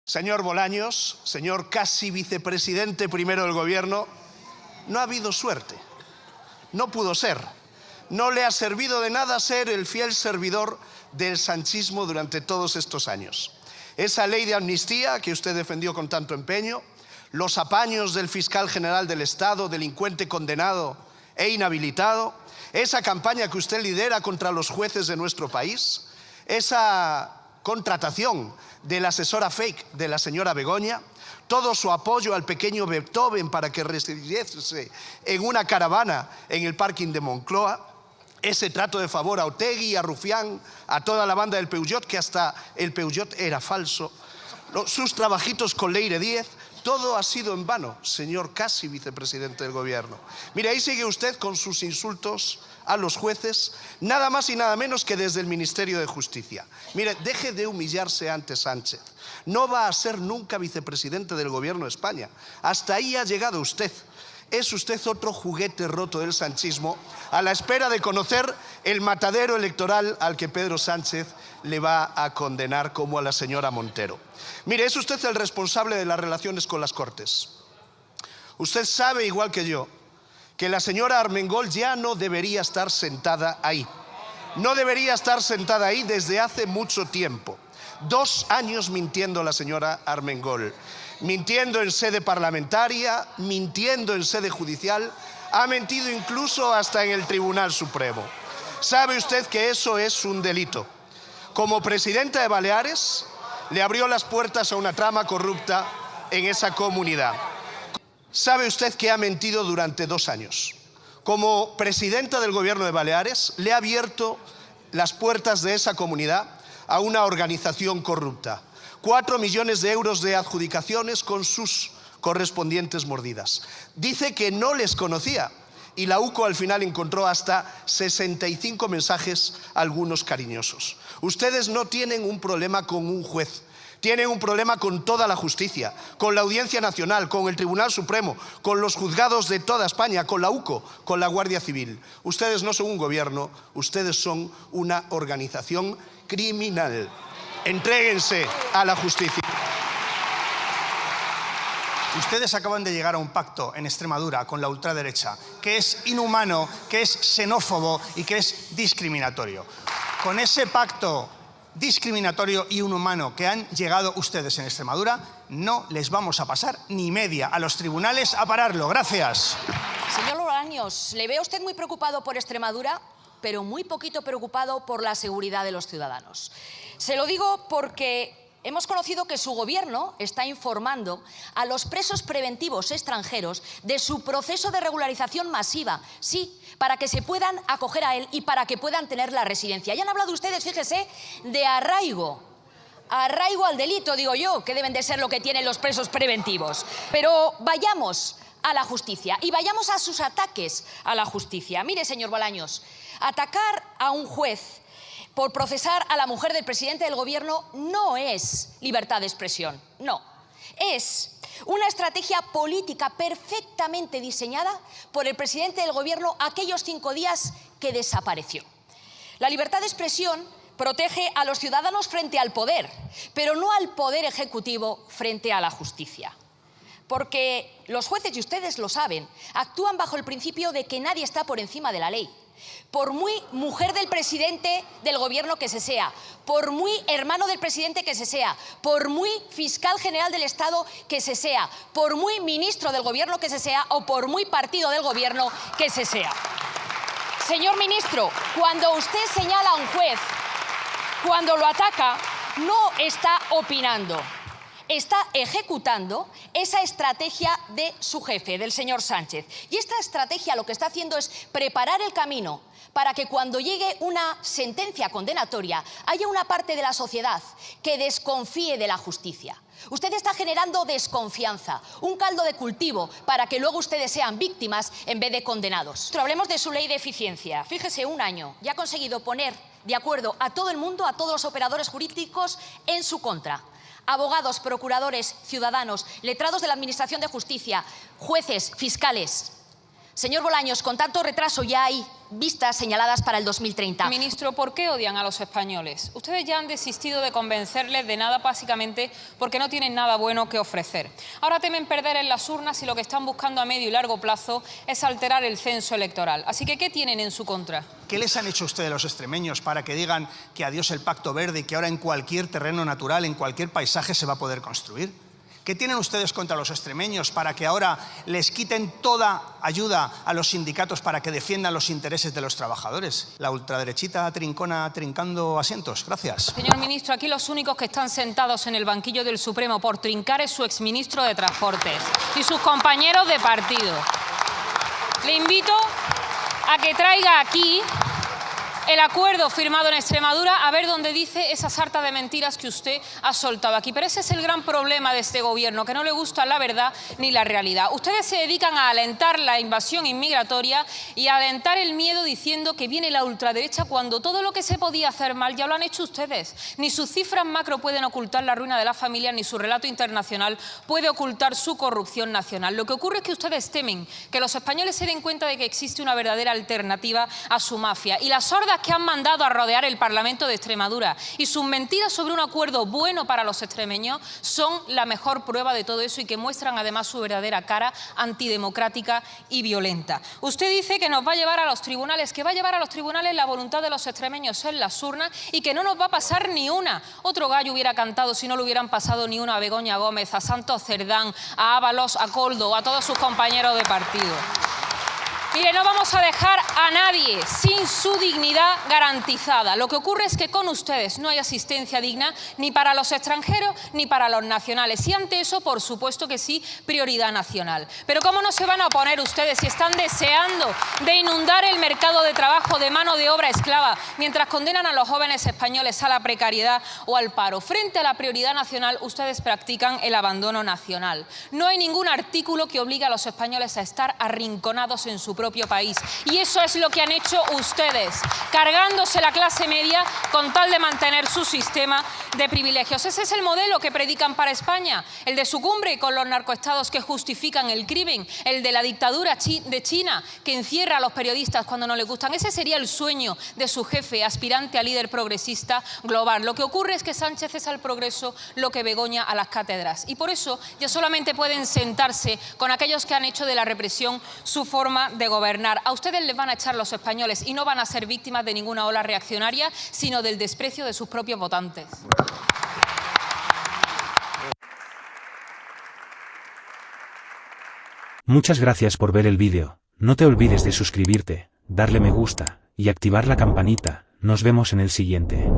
Señor Bolaños, señor casi vicepresidente primero del gobierno, no ha habido suerte. No pudo ser. No le ha servido de nada ser el fiel servidor del sanchismo durante todos estos años. Esa ley de amnistía que usted defendió con tanto empeño, los apaños del fiscal general del Estado, delincuente condenado e inhabilitado, esa campaña que usted lidera contra los jueces de nuestro país, esa contratación de la asesora fake de la señora Begoña, todo su apoyo al pequeño Beethoven para que residiese en una caravana en el parking de Moncloa, ese trato de favor a Otegi, a Rufián, a toda la banda del Peugeot, que hasta el Peugeot era falso, sus trabajitos con Leire Díez, todo ha sido en vano, señor casi vicepresidente del gobierno. Mire, ahí sigue usted con sus insultos a los jueces, nada más y nada menos que desde el Ministerio de Justicia. Mire, deje de humillarse ante Sánchez. No va a ser nunca vicepresidente del gobierno de España. Hasta ahí ha llegado usted. Es usted otro juguete roto del sanchismo a la espera de conocer el matadero electoral al que Pedro Sánchez le va a condenar, como a la señora Montero. Mire, es usted el responsable de las relaciones con las Cortes. Usted sabe, igual que yo, que la señora Armengol ya no debería estar sentada ahí. No debería estar sentada ahí desde hace mucho tiempo. 2 años mintiendo la señora Armengol. Mintiendo en sede parlamentaria, mintiendo en sede judicial, ha mentido incluso hasta en el Tribunal Supremo. ¿Sabe usted que eso es un delito? Como presidenta de Baleares, le abrió las puertas a una trama corrupta en esa comunidad. ¿Sabe usted que ha mentido durante 2 años? Como presidenta del gobierno de Baleares, le ha abierto las puertas de esa comunidad a una organización corrupta. 4 millones de euros de adjudicaciones con sus correspondientes mordidas. Dice que no les conocía y la UCO al final encontró hasta 65 mensajes, algunos cariñosos. Ustedes no tienen un problema con un juez. Tienen un problema con toda la justicia, con la Audiencia Nacional, con el Tribunal Supremo, con los juzgados de toda España, con la UCO, con la Guardia Civil. Ustedes no son un gobierno, ustedes son una organización criminal. Entréguense a la justicia. Ustedes acaban de llegar a un pacto en Extremadura con la ultraderecha que es inhumano, que es xenófobo y que es discriminatorio. Con ese pacto discriminatorio y inhumano que han llegado ustedes en Extremadura, no les vamos a pasar ni media a los tribunales a pararlo. Gracias. Señor Bolaños, le veo a usted muy preocupado por Extremadura, pero muy poquito preocupado por la seguridad de los ciudadanos. Se lo digo porque hemos conocido que su gobierno está informando a los presos preventivos extranjeros de su proceso de regularización masiva, sí, para que se puedan acoger a él y para que puedan tener la residencia. Y han hablado ustedes, fíjese, de arraigo. Arraigo al delito, digo yo, que deben de ser lo que tienen los presos preventivos. Pero vayamos a la justicia y vayamos a sus ataques a la justicia. Mire, señor Bolaños, atacar a un juez por procesar a la mujer del presidente del gobierno no es libertad de expresión, no. Es una estrategia política perfectamente diseñada por el presidente del gobierno aquellos 5 días que desapareció. La libertad de expresión protege a los ciudadanos frente al poder, pero no al poder ejecutivo frente a la justicia. Porque los jueces, y ustedes lo saben, actúan bajo el principio de que nadie está por encima de la ley. Por muy mujer del presidente del gobierno que se sea, por muy hermano del presidente que se sea, por muy fiscal general del Estado que se sea, por muy ministro del gobierno que se sea o por muy partido del gobierno que se sea. Señor ministro, cuando usted señala a un juez, cuando lo ataca, no está opinando. Está ejecutando esa estrategia de su jefe, del señor Sánchez. Y esta estrategia lo que está haciendo es preparar el camino para que cuando llegue una sentencia condenatoria haya una parte de la sociedad que desconfíe de la justicia. Usted está generando desconfianza, un caldo de cultivo para que luego ustedes sean víctimas en vez de condenados. Pero hablemos de su ley de eficiencia. Fíjese, 1 año ya ha conseguido poner de acuerdo a todo el mundo, a todos los operadores jurídicos en su contra. Abogados, procuradores, ciudadanos, letrados de la Administración de Justicia, jueces, fiscales. Señor Bolaños, con tanto retraso ya hay vistas señaladas para el 2030. Ministro, ¿por qué odian a los españoles? Ustedes ya han desistido de convencerles de nada, básicamente porque no tienen nada bueno que ofrecer. Ahora temen perder en las urnas y lo que están buscando a medio y largo plazo es alterar el censo electoral. Así que, ¿qué tienen en su contra? ¿Qué les han hecho ustedes los extremeños para que digan que adiós el Pacto Verde y que ahora en cualquier terreno natural, en cualquier paisaje se va a poder construir? ¿Qué tienen ustedes contra los extremeños para que ahora les quiten toda ayuda a los sindicatos para que defiendan los intereses de los trabajadores? La ultraderechita trincona trincando asientos. Gracias. Señor ministro, aquí los únicos que están sentados en el banquillo del Supremo por trincar es su exministro de Transportes y sus compañeros de partido. Le invito a que traiga aquí el acuerdo firmado en Extremadura, a ver dónde dice esa sarta de mentiras que usted ha soltado aquí. Pero ese es el gran problema de este gobierno, que no le gusta la verdad ni la realidad. Ustedes se dedican a alentar la invasión inmigratoria y a alentar el miedo diciendo que viene la ultraderecha cuando todo lo que se podía hacer mal ya lo han hecho ustedes. Ni sus cifras macro pueden ocultar la ruina de la familia, ni su relato internacional puede ocultar su corrupción nacional. Lo que ocurre es que ustedes temen que los españoles se den cuenta de que existe una verdadera alternativa a su mafia. Y las hordas que han mandado a rodear el Parlamento de Extremadura y sus mentiras sobre un acuerdo bueno para los extremeños son la mejor prueba de todo eso y que muestran además su verdadera cara antidemocrática y violenta. Usted dice que nos va a llevar a los tribunales, que va a llevar a los tribunales la voluntad de los extremeños en las urnas y que no nos va a pasar ni una. Otro gallo hubiera cantado si no le hubieran pasado ni una a Begoña Gómez, a Santos Cerdán, a Ábalos, a Coldo, a todos sus compañeros de partido. Mire, no vamos a dejar a nadie sin su dignidad garantizada. Lo que ocurre es que con ustedes no hay asistencia digna ni para los extranjeros ni para los nacionales. Y ante eso, por supuesto que sí, prioridad nacional. Pero ¿cómo no se van a oponer ustedes si están deseando de inundar el mercado de trabajo de mano de obra esclava mientras condenan a los jóvenes españoles a la precariedad o al paro? Frente a la prioridad nacional, ustedes practican el abandono nacional. No hay ningún artículo que obligue a los españoles a estar arrinconados en su propio país. Y eso es lo que han hecho ustedes, cargándose la clase media con tal de mantener su sistema de privilegios. Ese es el modelo que predican para España, el de su cumbre con los narcoestados que justifican el crimen, el de la dictadura de China que encierra a los periodistas cuando no les gustan. Ese sería el sueño de su jefe, aspirante a líder progresista global. Lo que ocurre es que Sánchez es al progreso lo que Begoña a las cátedras. Y por eso ya solamente pueden sentarse con aquellos que han hecho de la represión su forma de gobernar. A ustedes les van a echar los españoles y no van a ser víctimas de ninguna ola reaccionaria, sino del desprecio de sus propios votantes. Muchas gracias por ver el vídeo. No te olvides de suscribirte, darle me gusta y activar la campanita. Nos vemos en el siguiente.